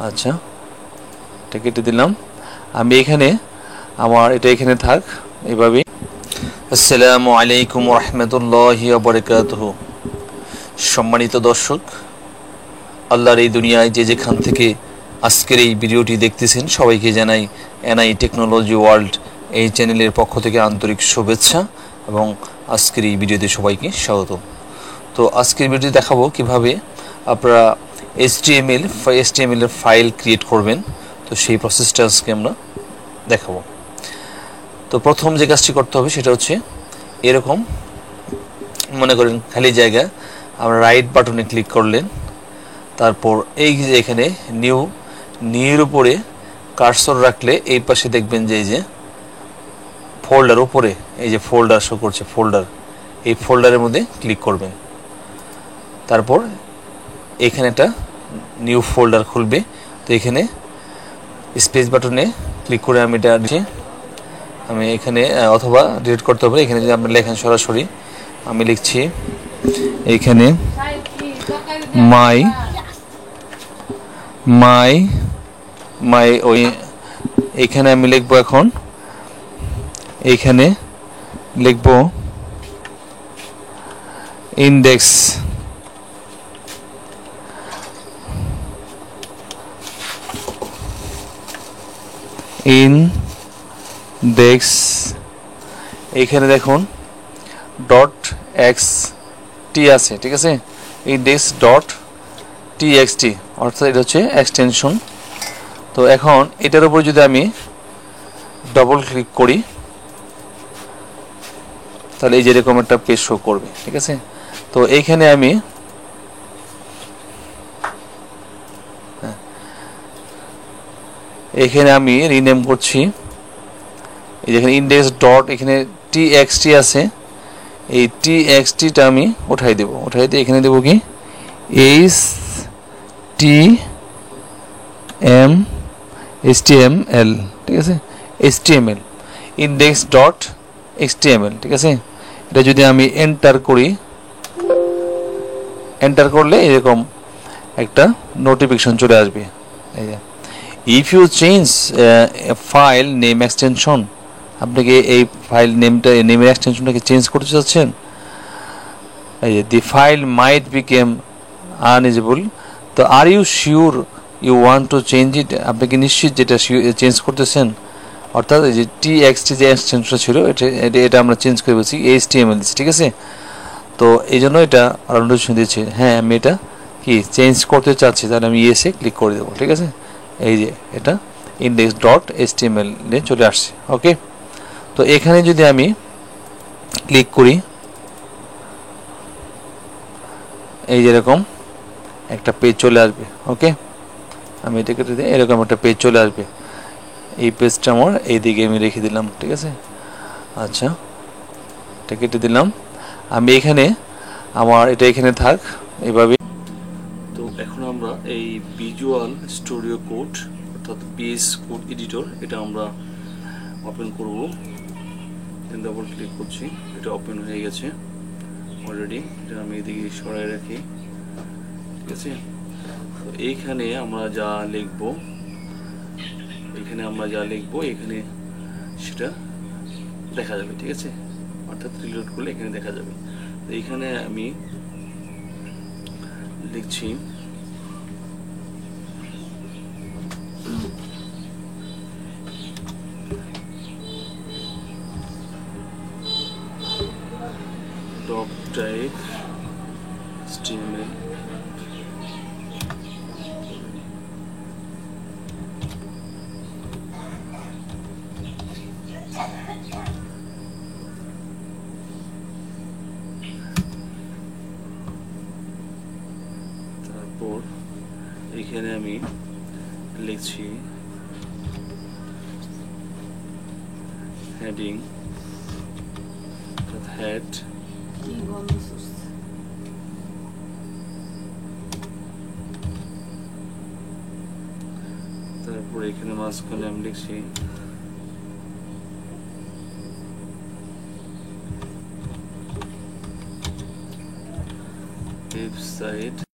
আচ্ছা, এটা কেটে দিলাম। আমি এখানে আমার এটা এখানে থাক এভাবে। আসসালামু আলাইকুম রহমতুল্লাহি ওয়া বারাকাতুহু। সম্মানিত দর্শক, আল্লাহর এই দুনিয়ায় যে যেখান থেকে আজকের এই ভিডিওটি দেখতেছেন সবাইকে জানাই এনআই টেকনোলজি ওয়ার্ল্ড এই চ্যানেলের পক্ষ থেকে আন্তরিক শুভেচ্ছা এবং আজকের এই ভিডিওতে সবাইকে স্বাগত। তো আজকের ভিডিওতে দেখাবো কিভাবে আপনারা HTML এর ফাইল ক্রিয়েট করবেন। তো সেই প্রসেসটা আজকে আমরা দেখাবো। তো প্রথম যে কাজটি করতে হবে সেটা হচ্ছে এরকম মনে করেন খালি জায়গা, আমরা রাইট বাটনে ক্লিক করলেন, তারপর এই যে এখানে নিউর উপরে কার্সর রাখলে এই পাশে দেখবেন যে এই যে ফোল্ডার উপরে এই যে ফোল্ডার শো করছে, ফোল্ডার, এই ফোল্ডারের মধ্যে ক্লিক করবেন। তারপর এখানে একটা নিউ ফোল্ডার খুলবে। তো এখানে স্পেস বাটনে ক্লিক করে আমি এখানে অথবা ডিলিট করতে হবে। এখানে যদি আপনি লেখেন সরাসরি, আমি লিখছি এখানে মাই ওই এখানে আমি লিখবো, এখন এইখানে লিখবো ইন্ডেক্স এইখানে দেখুন ডট এক্স টি আছে, ঠিক আছে, ইন্ডেক্স ডট টিএক্সটি, অর্থাৎ এটা হচ্ছে এক্সটেনশন। তো এখন এটার উপর যদি আমি ডবল ক্লিক করি তাহলে এই যেরকম একটা পেজ শো করবে, ঠিক আছে। তো এইখানে আমি রিনেম করছি, এই যেখানে ইন্ডেক্স ডট এখানে টিএক্সটি আছে, এই টিএক্সটিটা আমি উঠাই দিয়ে এখানে দেবো কি HTML, ঠিক আছে, HTML ইন্ডেক্স ডট HTML, ঠিক আছে। এটা যদি আমি এন্টার করলে এরকম একটা নোটিফিকেশন চলে আসবে। এই যে if you change file name extension, আপনি কি এই ফাইল নেমের এক্সটেনশনটাকে চেঞ্জ করতে চাচ্ছেন, এই যে the file might become unusable. তো are you sure you want to change it, আপনি কি নিশ্চিত যেটা চেঞ্জ করতেছেন, অর্থাৎ এই যে টিএক্সটি যে এক্সটেনশনটা ছিল এটা আমরা চেঞ্জ করে বলছি HTML দিচ্ছি, ঠিক আছে। তো এই জন্য এটা নোটিফিকেশন দিচ্ছি, হ্যাঁ আমি এটা কি চেঞ্জ করতে চাচ্ছি, তাহলে আমি ইয়েসে ক্লিক করে দেবো, ঠিক আছে। এই যে এটা ইন্ডেক্স ডট HTML নিয়ে চলে আসছে, ওকে। তো এখানে যদি আমি ক্লিক করি, এই যেরকম একটা পেজ চলে আসবে, ওকে। আমি এটা কেটে দিই, এরকম একটা পেজ চলে আসবে। এই পেজটা আমার এইদিকে আমি রেখে দিলাম, ঠিক আছে। আচ্ছা, এটা কেটে দিলাম। আমি এখানে এটা এখানে থাক এভাবে। তো এখন আমরা এই ভিজুয়াল স্টুডিও কোড অর্থাৎ VS কোড এডিটর এটা আমরা ওপেন করব। ডাবল ক্লিক করছি, এটা ওপেন হয়ে গেছে অলরেডি। এটা আমি এদিকে সরাই রাখি, ঠিক আছে। তো এইখানে আমরা যা লিখব এখানে সেটা দেখা যাবে, ঠিক আছে, অর্থাৎ রিলোড করলে এখানে দেখা যাবে। তো এইখানে আমি লিখছি ডক টাইপ HTML, তারপর এখানে আমি লিখছি হেডিং, হেড, তারপর এখানে মাঝখানে আমি লিখছি ওয়েবসাইট।